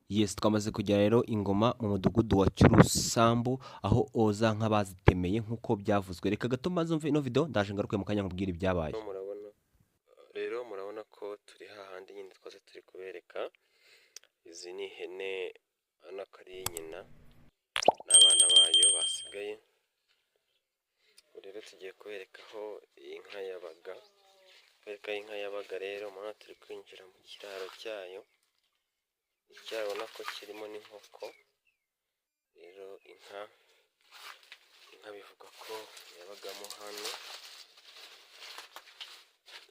Yes, twamaze kugera rero ingoma mu mudugudu wa Cyurusambu aho Zanka bazitemeye nk'uko byavuzwe. Reka gato maze umve ino video ndaje ngaruke mu kanya nkubwira ibyabaye. Murabona ko turi hahandi nyine twose turi kubereka. Izi ni ihene ana kari nyina n'abana bayo basigaye. Rero tugiye kubereka aho inka yabaga. Kwereka inka yabaga rero mwana turi kwinjira mu kiraro cyayo. Icyabona ko kirimo n'inkoko. Rero inka bivuga ko yabagamo hano.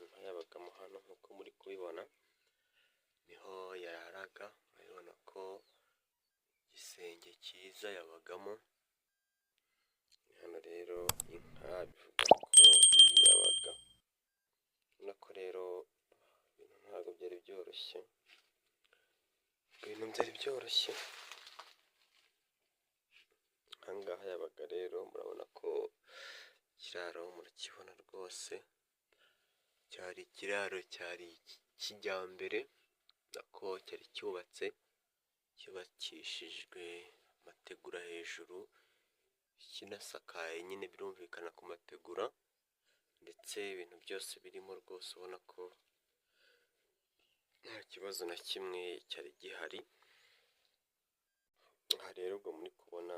Inka yabagamo hano nk'uko muri kubibona. Niho yararaga. Urabona ko igisenge cyiza yabagamo. Hano rero inka bivuga ko yabaga. Urabona ko rero ibintu ntabwo byari byoroshye. Ahangaha yabaga rero murabona ko ikiraro murakibona rwose. Cyari ikiraro cyari kijyambere nako cyari cyubakishijwe amategura hejuru, kinasakaye nyine birumvikana ku mategura, ndetse ibintu byose birimo rwose ubona ko nta kibazo na kimwe cyari gihari. Aha rero ubwo muri kubona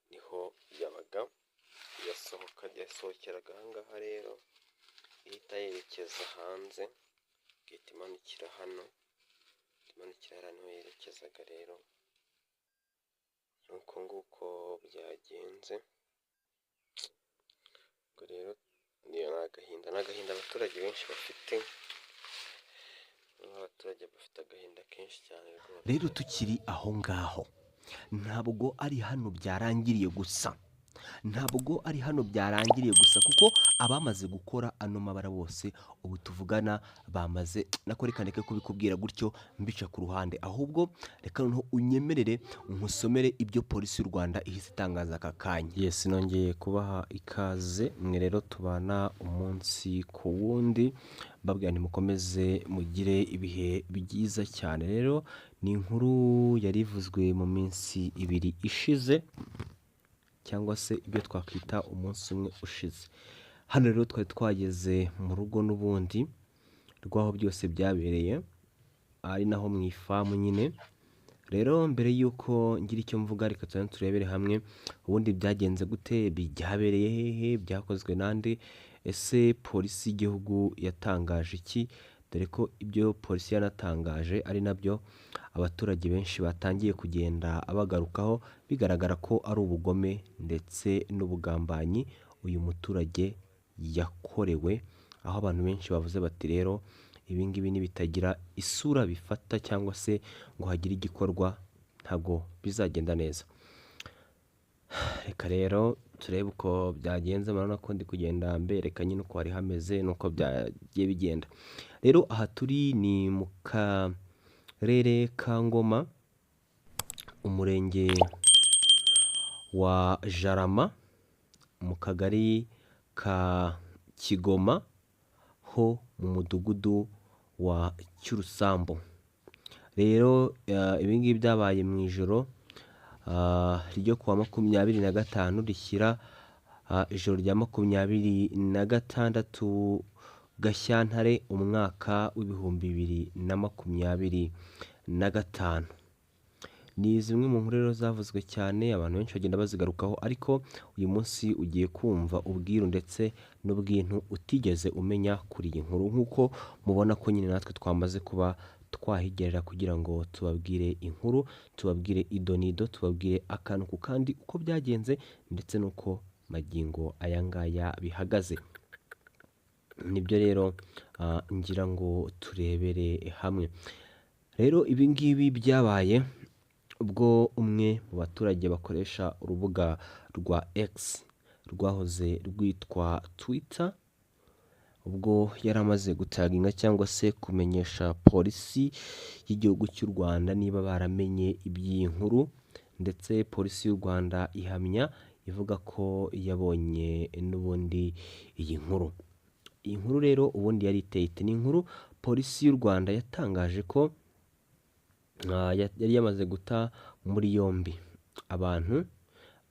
niho yabaga, yasohokeraga ahangaha rero ihita yerekeza hanze, igahita imanukira hano, niho yerekezaga rero. Nuko nguko byagenze. Ubwo rero ni agahinda abaturage benshi bafite. Abaturage bafite agahinda kenshi cyane rwose. Rero tukiri aho ngaho, ntabwo ari hano byarangiriye gusa, kuko abamaze gukora ano mabara bose ubu tuvugana bamaze nakorekaneke kubikubwira gutyo mbica ku ruhande, ahubwo reka noneho unyemerere nkusomere ibyo polisi y'u Rwanda ihise itangaza aka kanya. Yes, nongeye kubaha ikaze mwe rero tubana umunsi ku wundi, babwira ntimukomeze mugire ibihe byiza cyane. Rero ni inkuru yari ivuzwe mu minsi ibiri ishize, cyangwa se ibyo twakwita umunsi umwe ushize. Hano rero twari twageze mu rugo n'ubundi rw'aho byose byabereye, ari naho mu ifamu nyine. Rero mbere y'uko ngira icyo mvuga, reka turebere hamwe ubundi byagenze gute, byabereye hehe, byakozwe nande, ese polisi y'igihugu yatangaje iki? Dore ko ibyo polisi yanatangaje ari nabyo abaturage benshi batangiye kugenda bagarukaho, bigaragara ko ari ubugome ndetse n'ubugambanyi uyu muturage yakorewe, aho abantu benshi bavuze bati rero ibingibi nibitagira isura bifata cyangwa se ngo hagire igikorwa ntago bizagenda neza. Reka rero turebe uko byagenze, murabona ko ndi kugenda mbereka nyine uko hari hameze nuko byagiye bigenda. Rero aha turi ni mu Karere ka Ngoma, umurenge wa Jarama, mu kagari ka Kigoma, ho mu mudugudu wa Cyurusambu. Rero ibingibi byabaye mu ijoro ryo kuwa 25 rishyira ijoro rya 26 Gashyantare umwaka w'ibihumbi 2025. Ni zimwe mu nkuru rero zavuzwe cyane, abantu benshi bagenda bazigarukaho, ariko uyu munsi ugiye kumva ubwiru ndetse n'ubwintu utigeze umenya kuri iyi nkuru, nk'uko mubona ko nyine natwe twamaze kuba twahigerera kugira ngo tubabwire inkuru, tubabwire idonido, tubabwire akantu ku kandi uko byagenze ndetse n'uko magingo aya ngaya bihagaze. Nibyo rero ngira ngo turebere hamwe. Rero ibingibi byabaye ubwo umwe mu baturage bakoresha urubuga rwa X rwahoze rwitwa Twitter, ubwo yari amaze gutaginga cyangwa se kumenyesha polisi y'igihugu cy'u Rwanda niba baramenye iby'iyi nkuru, ndetse polisi y'u Rwanda ihamya ivuga ko yabonye n'ubundi iyi nkuru. Iyi nkuru rero ubundi yari iteye ite? Ni inkuru polisi y'u Rwanda yatangaje ko yari yamaze guta muri yombi abantu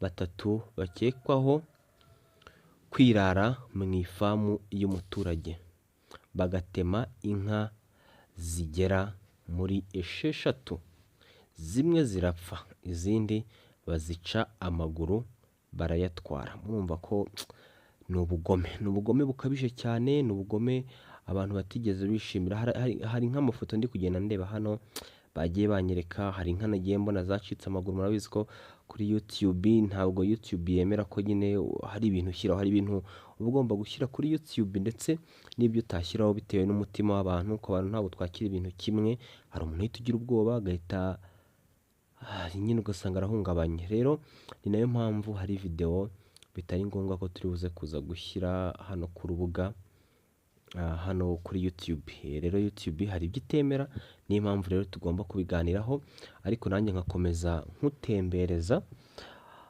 batatu bakekwaho kwirara mu ifamu y'umuturage bagatema inka zigera muri 6, zimwe zirapfa izindi bazica amaguru barayatwara. Murumva ko ni ubugome bukabije cyane, ni ubugome abantu batigeze bishimira. Hari nk'amafoto ndi kugenda ndeba hano bagiye banyereka, hari inka nagiye mbona zacitse amaguru. Murabizi ko kuri YouTube ntabwo YouTube yemera ko nyine hari ibintu ushyiraho, hari ibintu uba ugomba gushyira kuri YouTube ndetse n'ibyo utashyiraho bitewe n'umutima w'abantu, ko abantu ntabwo twakira ibintu kimwe. Hari umuntu uhita ugira ubwoba agahita nyine ugasanga arahungabanye. Rero ni nayo mpamvu hari video bitari ngombwa ko turi buze kuza gushyira hano ku rubuga hano kuri YouTube. Rero YouTube hari ibyo itemera, niyo mpamvu rero tugomba kubiganiraho, ariko nanjye nkakomeza nkutembereza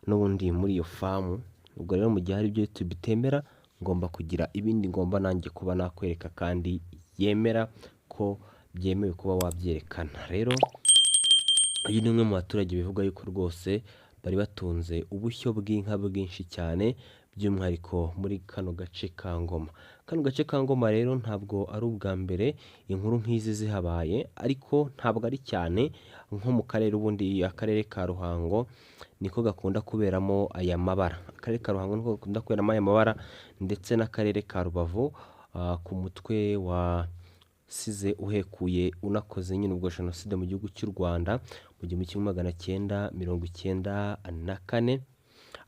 n'ubundi muri iyo famu. Ubwo rero mu gihe hari ibyo YouTube itemera, ngomba kugira ibindi ngomba nanjye kuba nakwereka kandi yemera ko byemewe kuba wabyerekana. Rero uyu ni umwe mu baturage bivuga yuko rwose bari batunze ubushyo bw'inka bwinshi cyane, by'umwihariko muri kano gace ka Ngoma. Kano gace ka Ngoma rero ntabwo ari ubwa mbere inkuru nk'izi zihabaye, ariko ntabwo ari cyane nko mu karere. Ubundi akarere ka Ruhango niko gakunda kuberamo aya mabara. Akarere ka Ruhango niko gakunda kuberamo aya mabara, ndetse n'akarere ka Rubavu ku mutwe wa size uhekuye unakoze nyine ubwo jenoside mu gihugu cy'u Rwanda mu 1994,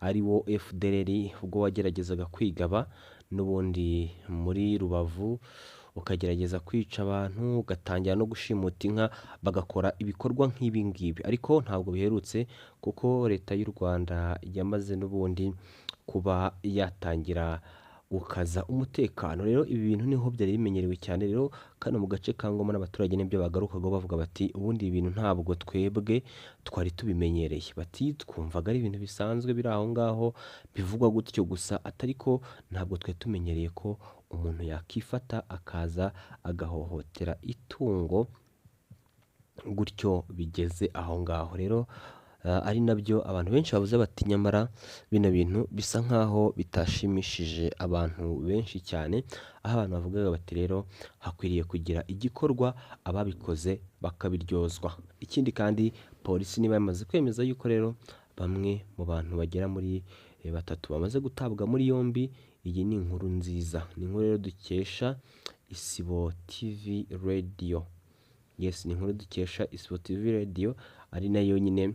ari wo FDLR, ubwo wageragezaga kwigaba n'ubundi muri Rubavu, ukagerageza kwica abantu, ugatangira no gushimuta inka, bagakora ibikorwa nk'ibi ngibi. Ariko ntabwo biherutse kuko leta y'u Rwanda yamaze n'ubundi kuba yatangira gukaza umutekano. Rero ibi bintu niho byari bimenyerewe cyane. Rero kano mu gace ka Ngoma n'abaturage nibyo bagarukaga bavuga bati ubundi ibintu ntabwo twebwe twari tubimenyereye. Bati twumvaga ari ibintu bisanzwe biri aho ngaho bivugwa gutyo gusa, atariko ntabwo twe tumenyereye ko umuntu yakifata akaza agahohotera itungo gutyo bigeze aho ngaho. Rero ari nabyo abantu benshi bavuze bati nyamara bino bintu bisa nkaho bitashimishije abantu benshi cyane, aho abantu bavugaga bati rero hakwiriye kugira igikorwa, ababikoze bakabiryozwa. Ikindi kandi polisi niba yamaze kwemeza yuko rero bamwe mu bantu bagera muri 3 bamaze gutabwa muri yombi. Iyi ni inkuru nziza, ni inkuru rero dukesha Isibo TV Radio. Yes, ni inkuru dukesha Isibo TV Radio, ari nayo nyine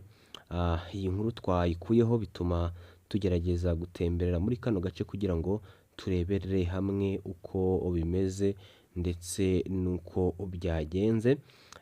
iyi nkuru twayikuyeho, bituma tugerageza gutemberera muri kano gace kugira ngo turebere hamwe uko bimeze ndetse nuko byagenze.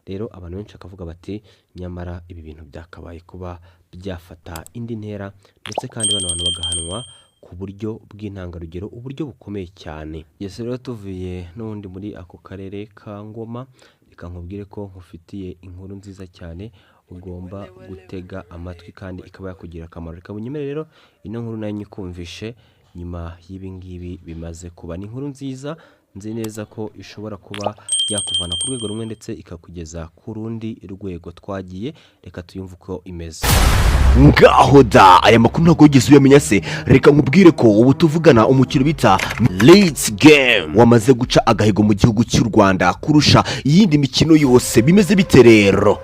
Rero abantu benshi bakavuga bati nyamara ibi bintu byakabaye kuba byafata indi ntera, ndetse kandi bano bantu bagahanwa ku buryo bw'intangarugero, uburyo bukomeye cyane. Yes, rero tuvuye n'ubundi muri ako karere ka Ngoma, reka nkubwire ko nkufitiye inkuru nziza cyane ugomba gutega amatwi kandi ikaba yakugirira akamaro. Reka bunyemere rero ino nkuru nayo nyikumvishe nyuma y'ibi ngibi bimaze kuba. Ni inkuru nziza, nzi neza ko ishobora kuba yakuvana ku rwego rumwe ndetse ikakugeza ku rundi rwego. Twagiye, reka tuyumve uko imeze. Ngaho da, aya makuru ntabwo wigeze uyamenya se? Reka nkubwire ko ubu tuvugana umukino bita Let's Game wamaze guca agahigo mu gihugu cy'u Rwanda kurusha iyindi mikino yose. Bimeze bite rero?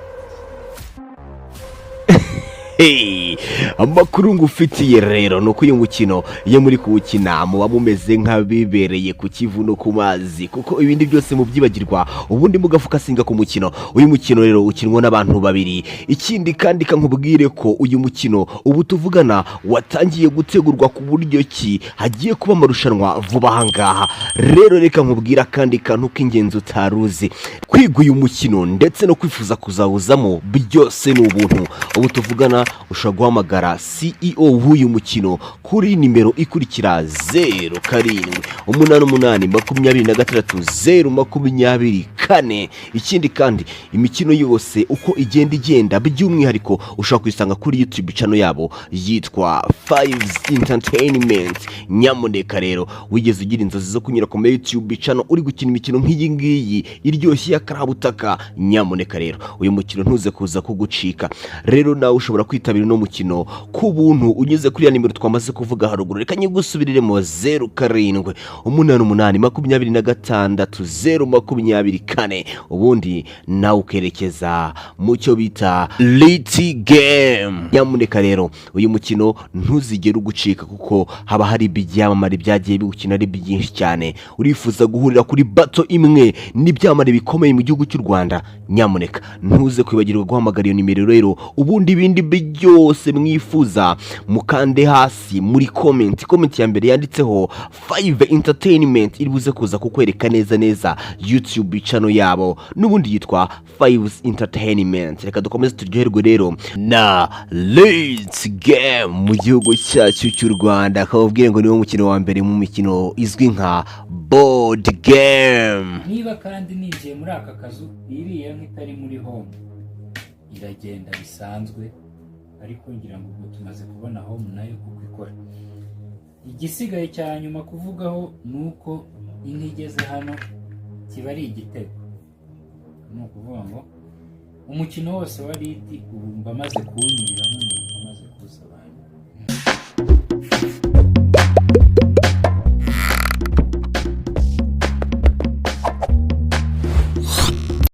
Amakuru ngufitiye rero nuko uyu mukino iyo muri kuwukina muba mumeze nk'abibereye ku kivu no ku mazi, kuko ibindi byose mubyibagirwa ubundi mugafukasinga ku mukino. Uyu mukino rero ukinwa n'abantu babiri. Ikindi kandi kankubwire ko uyu mukino ubu tuvugana watangiye gutegurwa ku buryo ki hagiye kuba amarushanwa vuba ahangaha. Rero reka nkubwira kandi kantu k'ingenzi utaruzi, kwiga uyu mukino ndetse no kwifuza kuzawuzamo byose ni ubuntu. Ubu tuvugana ushobora guhamagara CEO w'uyu mukino kuri nimero ikurikira 078823 ikindi kandi imikino yose uko igenda by'umwihariko ushobora kuyisanga kuri YouTube channel yabo yitwa Fives Entertainment. Nyamuneka rero wigeze ugira inzozi zo kunyura ku YouTube channel uri gukina imikino nk'iyi ngiyi iryoshye y'akarabutaka, nyamuneka rero uyu mukino ntuze kuza kugucika. Rero nawe ushobora kwitabira no mukino ku buntu unyuze kuri ya nimero twamaze kuvuga haruguru. Reka nyigusubiriremo 0788260024 ubundi nawe ukerekeza mu cyo bita Liti Game. Nyamuneka rero uyu mukino ntuzigere ugucika kuko haba hari ibyamamare byagiye biwukina ari byinshi cyane. Urifuza guhurira kuri bato imwe n'ibyamamare bikomeye mu gihugu cy'u Rwanda, nyamuneka ntuze kwibagirwa guhamagara iyo nimero rero. Ubundi ibindi byose mwifuza mukande hasi muri comment ya mbere yanditseho Five Entertainment iribuze kuza kukwereka neza YouTube channel yabo, n'ubundi yitwa Fives Entertainment. Reka dukomeze turyoherwe rero na Let's Game mu gihugu cyacu cy'u Rwanda. Akababwire ngo niwo mukino wa mbere mu mikino izwi nka board game. Niba kandi nije muri aka kazu iriya nk'itari muri home iragenda bisanzwe, ariko ngira ngo ubu tumaze kubona home nayo kuko ikora. Igisigaye cya nyuma kuvugaho nuko inigeze hano kiba ari igitego. Nuko kuvuga ngo umukino wose wa Liti ubu mbamaze kuwunyuriramo